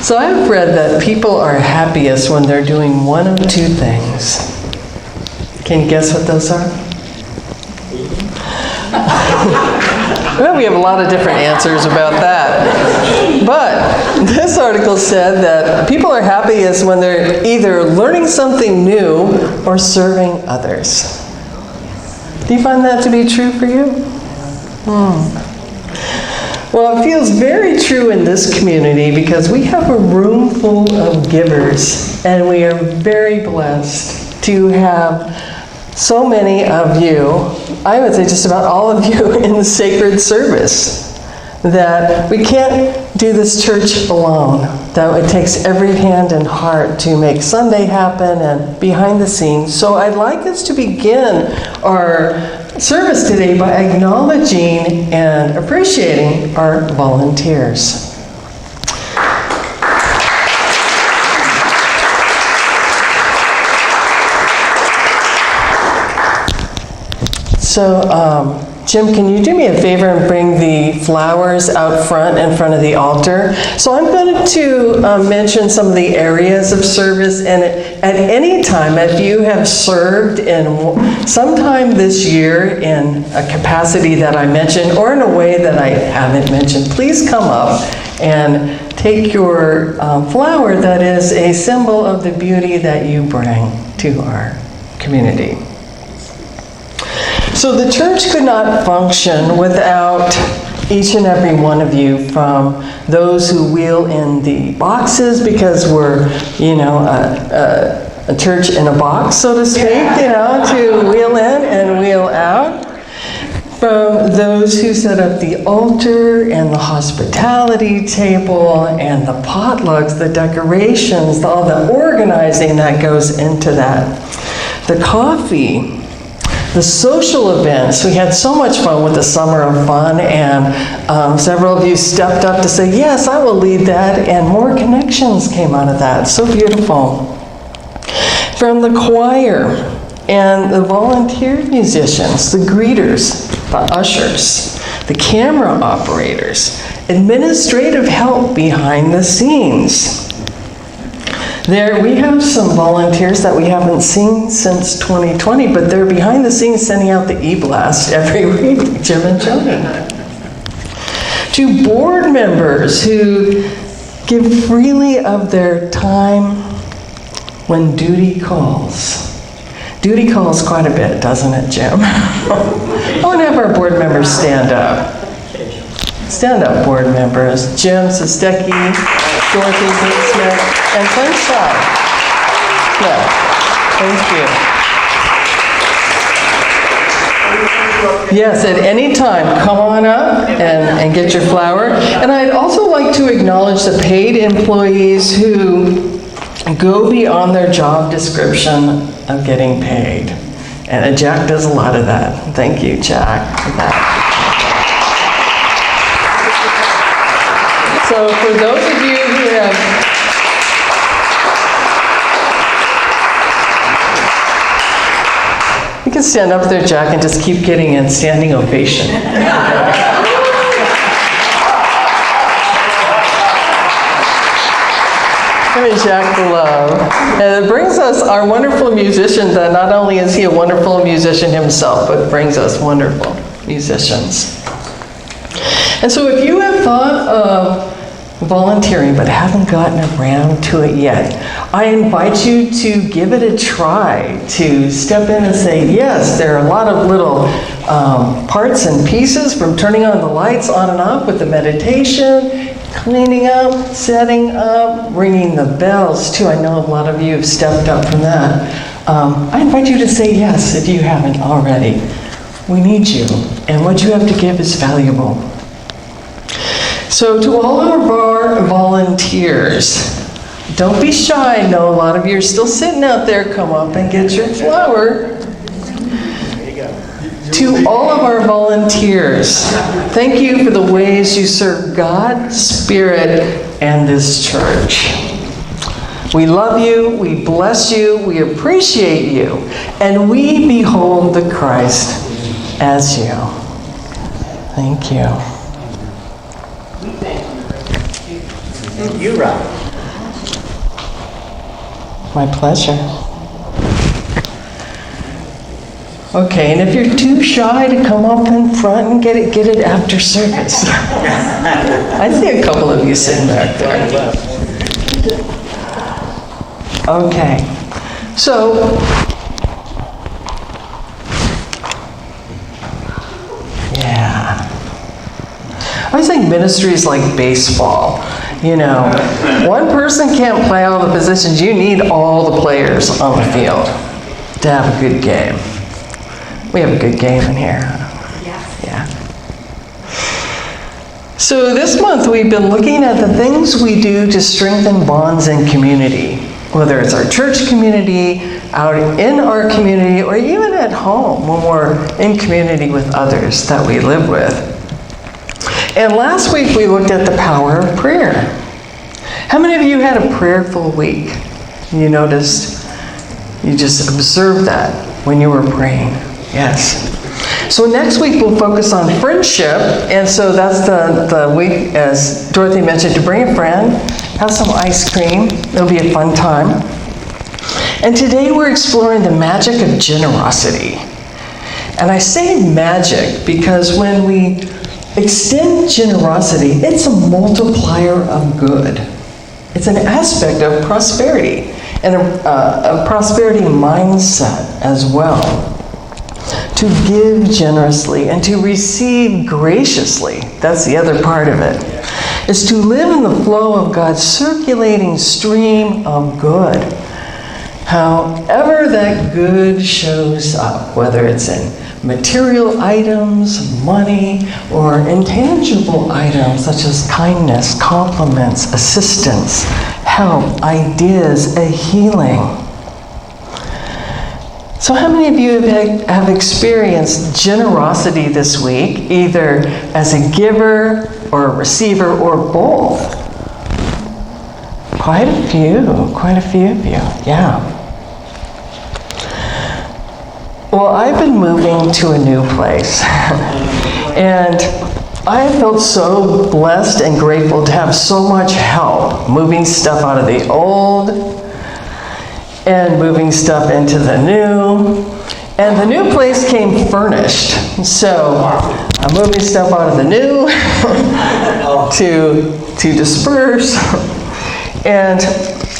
So I've read that people are happiest when they're doing one of two things. Can you guess what those are? Well, we have a lot of different answers about that. But this article said that people are happiest when they're either learning something new or serving others. Do you find that to be true for you? Well, it feels very true in this community because we have a room full of givers, and we are very blessed to have so many of you, I would say just about all of you, in the sacred service. That we can't do this church alone. That it takes every hand and heart to make Sunday happen and behind the scenes. So I'd like us to begin our service today by acknowledging and appreciating our volunteers. So, Jim, can you do me a favor and bring the flowers out front in front of the altar? So I'm going to mention some of the areas of service, and at any time, if you have served in sometime this year in a capacity that I mentioned or in a way that I haven't mentioned, please come up and take your flower that is a symbol of the beauty that you bring to our community. So the church could not function without each and every one of you, from those who wheel in the boxes because we're, a church in a box, so to speak, to wheel in and wheel out. From those who set up the altar and the hospitality table and the potlucks, the decorations, all the organizing that goes into that. The coffee. The social events, we had so much fun with the Summer of Fun, and several of you stepped up to say, yes, I will lead that, and more connections came out of that. So beautiful. From the choir and the volunteer musicians, the greeters, the ushers, the camera operators, administrative help behind the scenes. There, we have some volunteers that we haven't seen since 2020, but they're behind the scenes sending out the e-blast every week, Jim and Joni. To board members who give freely of their time when duty calls. Duty calls quite a bit, doesn't it, Jim? I want to have our board members stand up. Stand up, board members. Jim Sostecki, Dorothy Smith, and Clint Shaw. Yeah, thank you. Yes, at any time, come on up and get your flower. And I'd also like to acknowledge the paid employees who go beyond their job description of getting paid. And Jack does a lot of that. Thank you, Jack, for that. So for those of you who have you can stand up there, Jack, and just keep getting a standing ovation. Give me Jack the love. And it brings us our wonderful musician, that not only is he a wonderful musician himself, but brings us wonderful musicians. And so if you have thought of volunteering but haven't gotten around to it yet, I invite you to give it a try, to step in and say, yes, there are a lot of little parts and pieces, from turning on the lights on and off with the meditation, cleaning up, setting up, ringing the bells too. I know a lot of you have stepped up from that. I invite you to say yes if you haven't already. We need you, and what you have to give is valuable. So to all of our volunteers, don't be shy. I know a lot of you are still sitting out there. Come up and get your flower. To all of our volunteers, thank you for the ways you serve God, Spirit, and this church. We love you, we bless you, we appreciate you, and we behold the Christ as you. Thank you. You, Robyn. My pleasure. Okay, and if you're too shy to come up in front and get it after service. I see a couple of you sitting back there. Okay, so yeah. I always think ministry is like baseball. You know, one person can't play all the positions. You need all the players on the field to have a good game. We have a good game in here. Yeah. So this month we've been looking at the things we do to strengthen bonds in community, whether it's our church community, out in our community, or even at home when we're in community with others that we live with. And last week we looked at the power of prayer. How many of you had a prayerful week? You noticed, you just observed that when you were praying. Yes. So next week we'll focus on friendship, and so that's the week, as Dorothy mentioned, to bring a friend, have some ice cream. It'll be a fun time. And today we're exploring the magic of generosity. And I say magic because when we extend generosity, it's a multiplier of good. It's an aspect of prosperity and a prosperity mindset as well. To give generously and to receive graciously, that's the other part of it, is to live in the flow of God's circulating stream of good. However that good shows up, whether it's in material items, money, or intangible items such as kindness, compliments, assistance, help, ideas, a healing. So how many of you have experienced generosity this week, either as a giver or a receiver or both? Quite a few of you, yeah. Well, I've been moving to a new place, and I have felt so blessed and grateful to have so much help moving stuff out of the old and moving stuff into the new. And the new place came furnished. So I'm moving stuff out of the new to disperse. And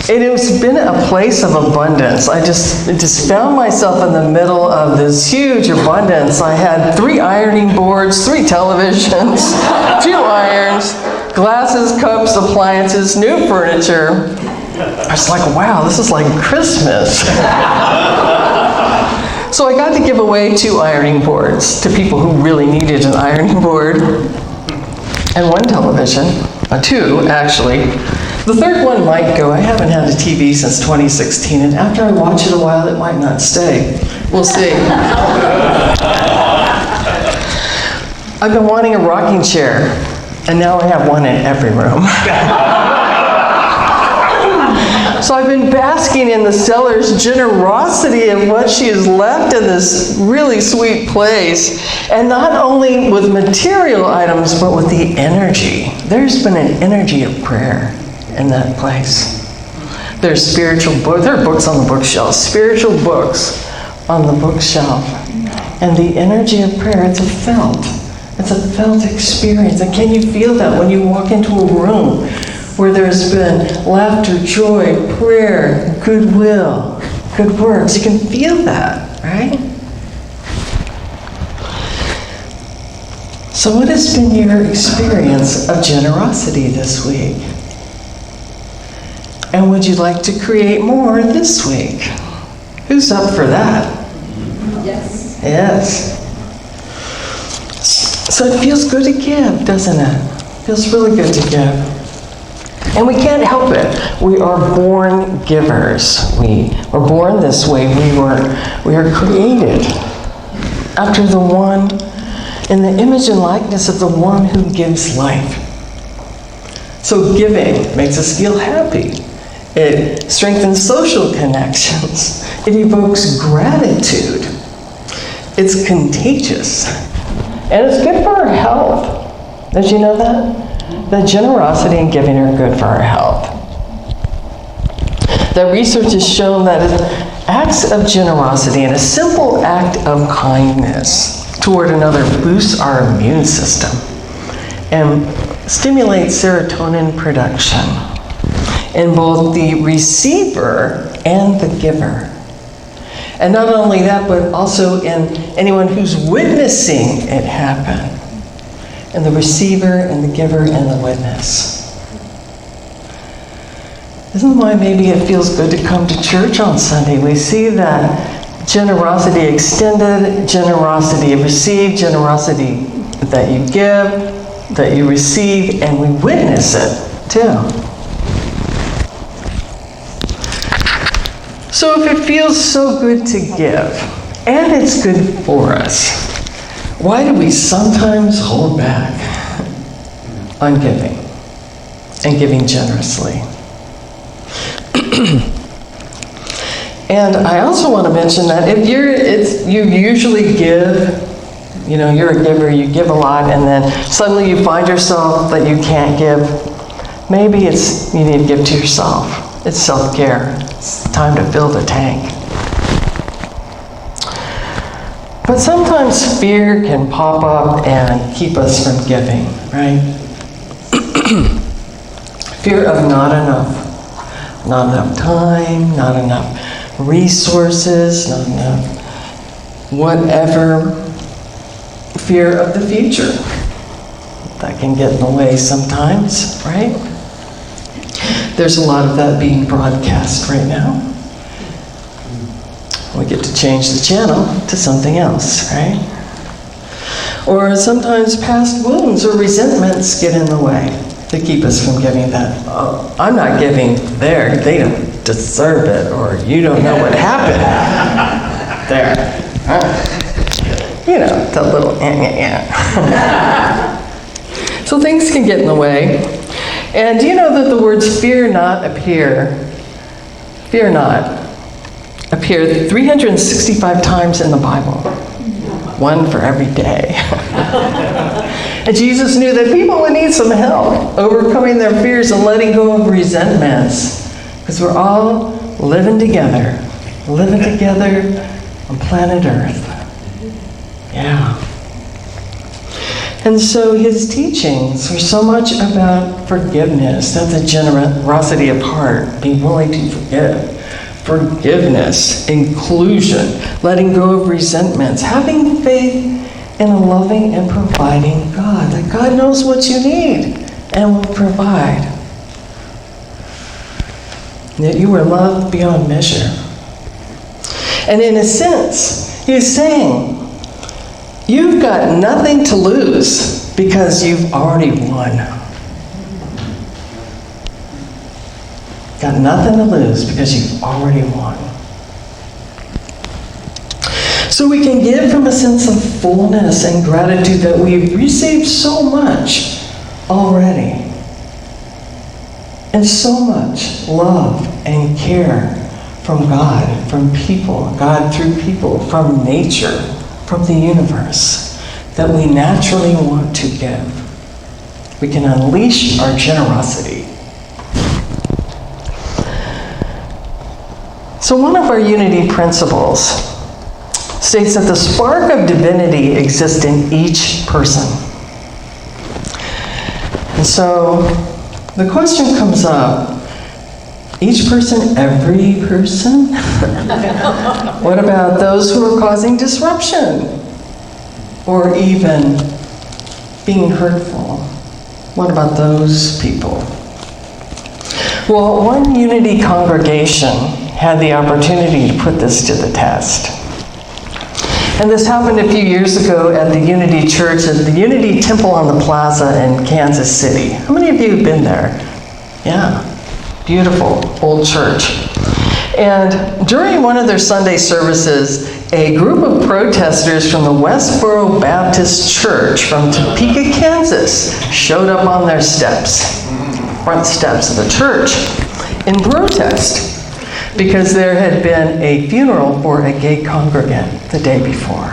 it has been a place of abundance. I just found myself in the middle of this huge abundance. I had 3 ironing boards, 3 televisions, 2 irons, glasses, cups, appliances, new furniture. I was like, wow, this is like Christmas. So I got to give away 2 ironing boards to people who really needed an ironing board, and 1 television, 2 actually. The 3rd one might go. I haven't had a TV since 2016, and after I watch it a while, it might not stay. We'll see. I've been wanting a rocking chair, and now I have one in every room. So I've been basking in the seller's generosity of what she has left in this really sweet place. And not only with material items, but with the energy. There's been an energy of prayer in that place. There's spiritual books. There are books on the bookshelf. Spiritual books on the bookshelf. And the energy of prayer, it's a felt experience. And can you feel that when you walk into a room where there's been laughter, joy, prayer, goodwill, good works? You can feel that, right? So what has been your experience of generosity this week? And would you like to create more this week? Who's up for that? Yes. Yes. So it feels good to give, doesn't it? It feels really good to give. And we can't help it. We are born givers. We were born this way. We are created after the one, in the image and likeness of the one who gives life. So giving makes us feel happy. It strengthens social connections. It evokes gratitude. It's contagious. And it's good for our health. Did you know that? That generosity and giving are good for our health. that research has shown that acts of generosity and a simple act of kindness toward another boosts our immune system and stimulates serotonin production in both the receiver and the giver. And not only that, but also in anyone who's witnessing it happen. And the receiver and the giver and the witness. Isn't why maybe it feels good to come to church on Sunday? We see that generosity extended, generosity received, generosity that you give, that you receive, and we witness it too. So if it feels so good to give, and it's good for us, why do we sometimes hold back on giving and giving generously? And I also want to mention that if you usually give, you're a giver, you give a lot, and then suddenly you find yourself that you can't give, maybe you need to give to yourself. It's self-care. It's time to fill the tank. But sometimes fear can pop up and keep us from giving, right? Fear of not enough. Not enough time, not enough resources, not enough whatever. Fear of the future. That can get in the way sometimes, right? There's a lot of that being broadcast right now. We get to change the channel to something else, right? Or sometimes past wounds or resentments get in the way to keep us from giving that. Oh, I'm not giving there. They don't deserve it, or you don't know what happened there. That little So things can get in the way. And do you know that the words fear not appear 365 times in the Bible? One for every day. And Jesus knew that people would need some help overcoming their fears and letting go of resentments. Because we're all living together on planet Earth. Yeah. And so his teachings were so much about forgiveness. That's a generosity of heart, being willing to forgive. Forgiveness, inclusion, letting go of resentments, having faith in a loving and providing God. That God knows what you need and will provide. And that you are loved beyond measure. And in a sense, he's saying, you've got nothing to lose because you've already won. Got nothing to lose because you've already won. So we can give from a sense of fullness and gratitude that we've received so much already. And so much love and care from God, from people, God through people, from nature, from the universe, that we naturally want to give. We can unleash our generosity. So one of our unity principles states that the spark of divinity exists in each person. And so the question comes up, each person, every person? What about those who are causing disruption? Or even being hurtful? What about those people? Well, one Unity congregation had the opportunity to put this to the test. And this happened a few years ago at the Unity Church, at the Unity Temple on the Plaza in Kansas City. How many of you have been there? Yeah. Beautiful old church. And during one of their Sunday services, a group of protesters from the Westboro Baptist Church from Topeka, Kansas, showed up on their steps, front steps of the church, in protest because there had been a funeral for a gay congregant the day before.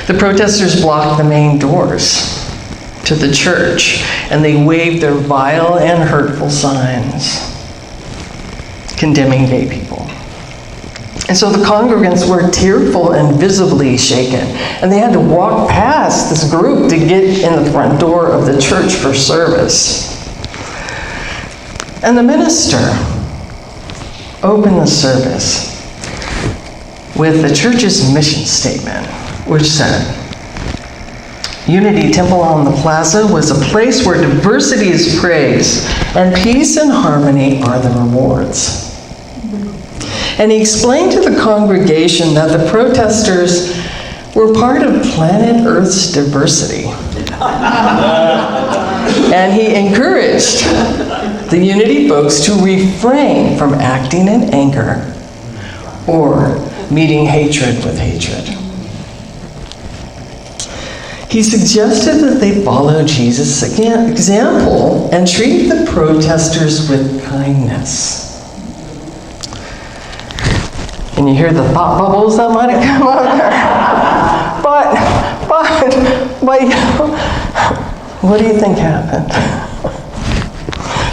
The protesters blocked the main doors to the church, and they waved their vile and hurtful signs. condemning gay people. And so the congregants were tearful and visibly shaken. And they had to walk past this group to get in the front door of the church for service. And the minister opened the service with the church's mission statement, which said, Unity Temple on the Plaza was a place where diversity is praised and peace and harmony are the rewards. And he explained to the congregation that the protesters were part of planet Earth's diversity. And he encouraged the Unity folks to refrain from acting in anger or meeting hatred with hatred. He suggested that they follow Jesus' example and treat the protesters with kindness. And you hear the thought bubbles that might have come out there. But, what do you think happened?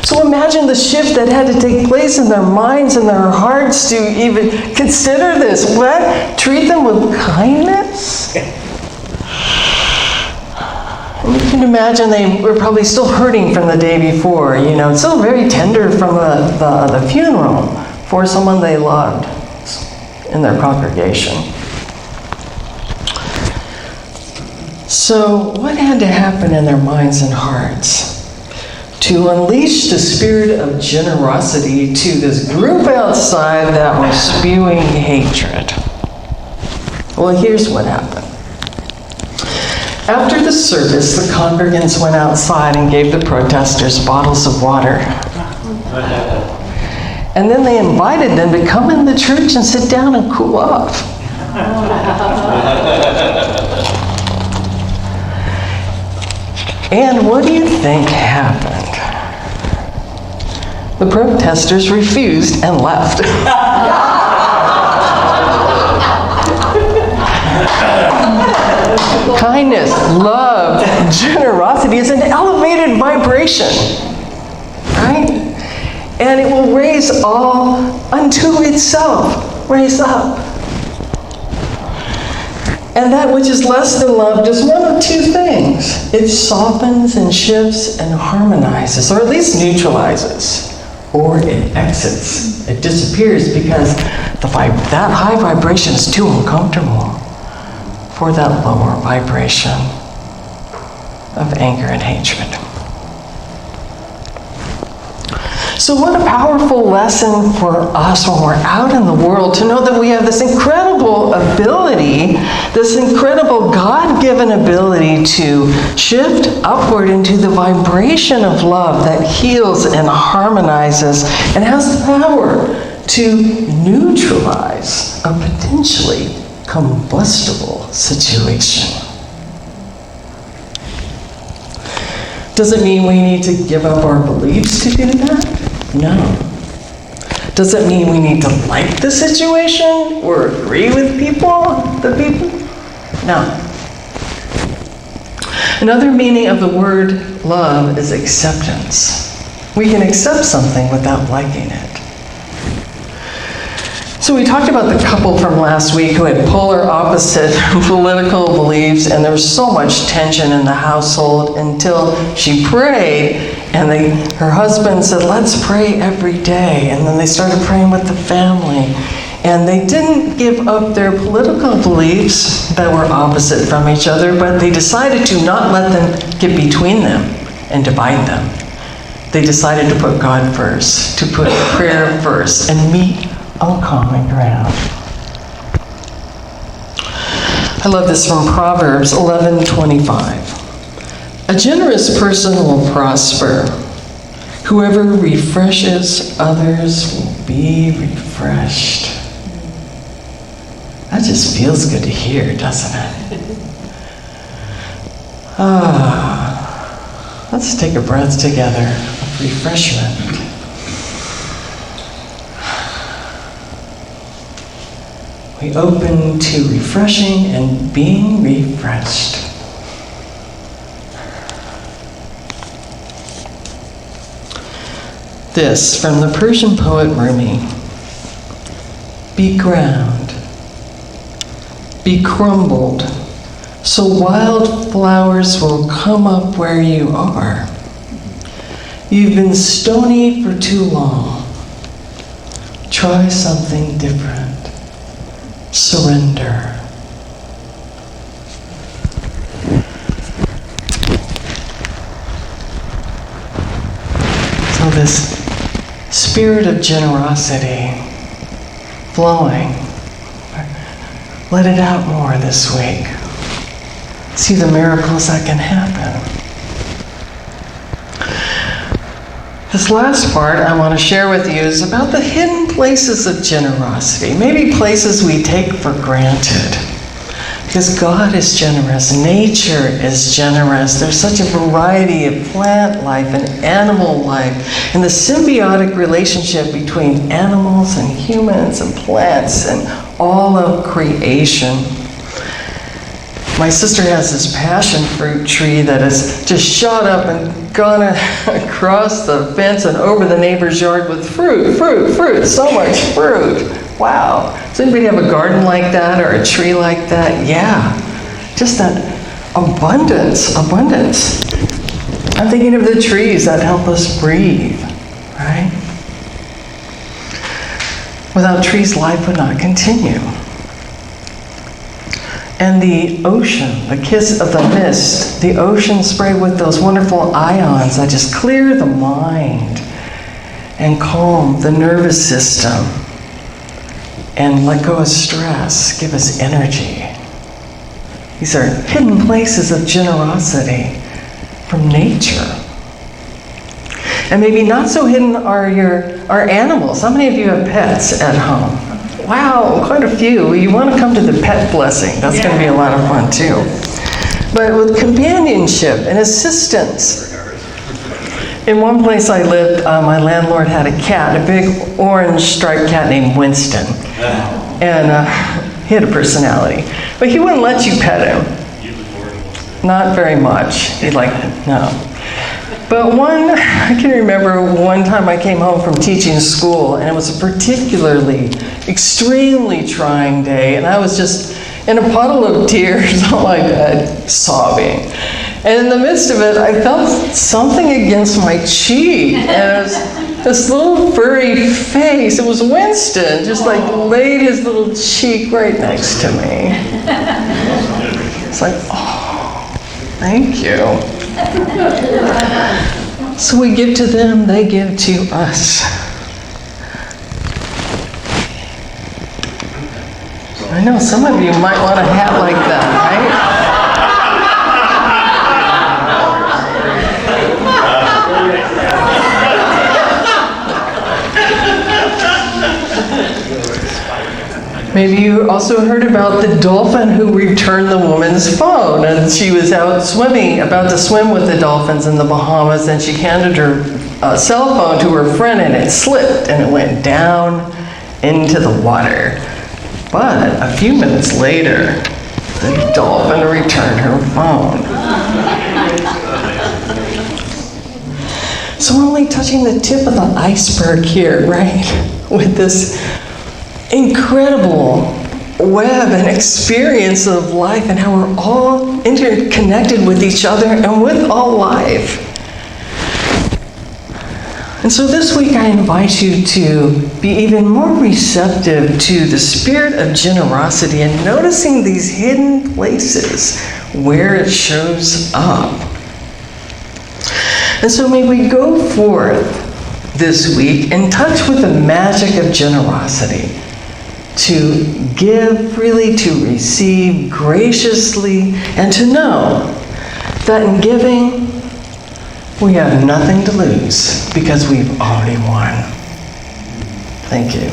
So imagine the shift that had to take place in their minds and their hearts to even consider this. What? Treat them with kindness? And you can imagine they were probably still hurting from the day before, still very tender from the funeral for someone they loved in their congregation. So what had to happen in their minds and hearts to unleash the spirit of generosity to this group outside that was spewing hatred? Well, here's what happened. After the service, the congregants went outside and gave the protesters bottles of water. And then they invited them to come in the church and sit down and cool off. And what do you think happened? The protesters refused and left. Kindness, love, generosity is an elevated vibration, right? And it will raise all unto itself, raise up. And that which is less than love does one of two things. It softens and shifts and harmonizes, or at least neutralizes, or it exits. It disappears because that high vibration is too uncomfortable for that lower vibration of anger and hatred. So what a powerful lesson for us when we're out in the world to know that we have this incredible ability, this incredible God-given ability to shift upward into the vibration of love that heals and harmonizes and has the power to neutralize a potentially combustible situation. Does it mean we need to give up our beliefs to do that? No. Does it mean we need to like the situation or agree with the people? No. Another meaning of the word love is acceptance. We can accept something without liking it. So we talked about the couple from last week who had polar opposite political beliefs, and there was so much tension in the household until she prayed, and her husband said, let's pray every day. And then they started praying with the family. And they didn't give up their political beliefs that were opposite from each other, but they decided to not let them get between them and divide them. They decided to put God first, to put prayer first, and meet on common ground. I love this from Proverbs 11:25. A generous person will prosper. Whoever refreshes others will be refreshed. That just feels good to hear, doesn't it? Let's take a breath together of refreshment. We open to refreshing and being refreshed. this from the Persian poet Rumi. Be ground, be crumbled, so wild flowers will come up where you are. You've been stony for too long. Try something different. Surrender. So this spirit of generosity flowing, let it out more this week. See the miracles that can happen. This last part I want to share with you is about the hidden places of generosity, maybe places we take for granted. Because God is generous, nature is generous. There's such a variety of plant life and animal life, and the symbiotic relationship between animals and humans and plants and all of creation. My sister has this passion fruit tree that has just shot up and gone across the fence and over the neighbor's yard with fruit, so much fruit. Wow. Does anybody have a garden like that or a tree like that? Yeah. Just that abundance. I'm thinking of the trees that help us breathe, right? Without trees, life would not continue. And the ocean, the kiss of the mist, the ocean spray with those wonderful ions that just clear the mind and calm the nervous system and let go of stress, give us energy. These are hidden places of generosity from nature. And maybe not so hidden are our animals. How many of you have pets at home? Wow, quite a few. You want to come to the pet blessing. That's going to be a lot of fun too. But with companionship and assistance. In one place I lived, my landlord had a cat, a big orange striped cat named Winston. And he had a personality. But he wouldn't let you pet him. Not very much. He'd like, no. But I can remember one time I came home from teaching school, and it was a particularly extremely trying day, and I was just in a puddle of tears on my bed, sobbing. And in the midst of it, I felt something against my cheek, and it was this little furry face. It was Winston, just like laid his little cheek right next to me. It's like, oh, thank you. So we give to them, they give to us. I know some of you might want a hat like that, right? Maybe you also heard about the dolphin who returned the woman's phone, and she was out swimming, about to swim with the dolphins in the Bahamas, and she handed her cell phone to her friend, and it slipped and it went down into the water. But a few minutes later, the dolphin returned her phone. So we're only touching the tip of the iceberg here, right? With this incredible web and experience of life and how we're all interconnected with each other and with all life. And so this week I invite you to be even more receptive to the spirit of generosity and noticing these hidden places where it shows up. And so may we go forth this week in touch with the magic of generosity, to give freely, to receive graciously, and to know that in giving, we have nothing to lose because we've already won. Thank you.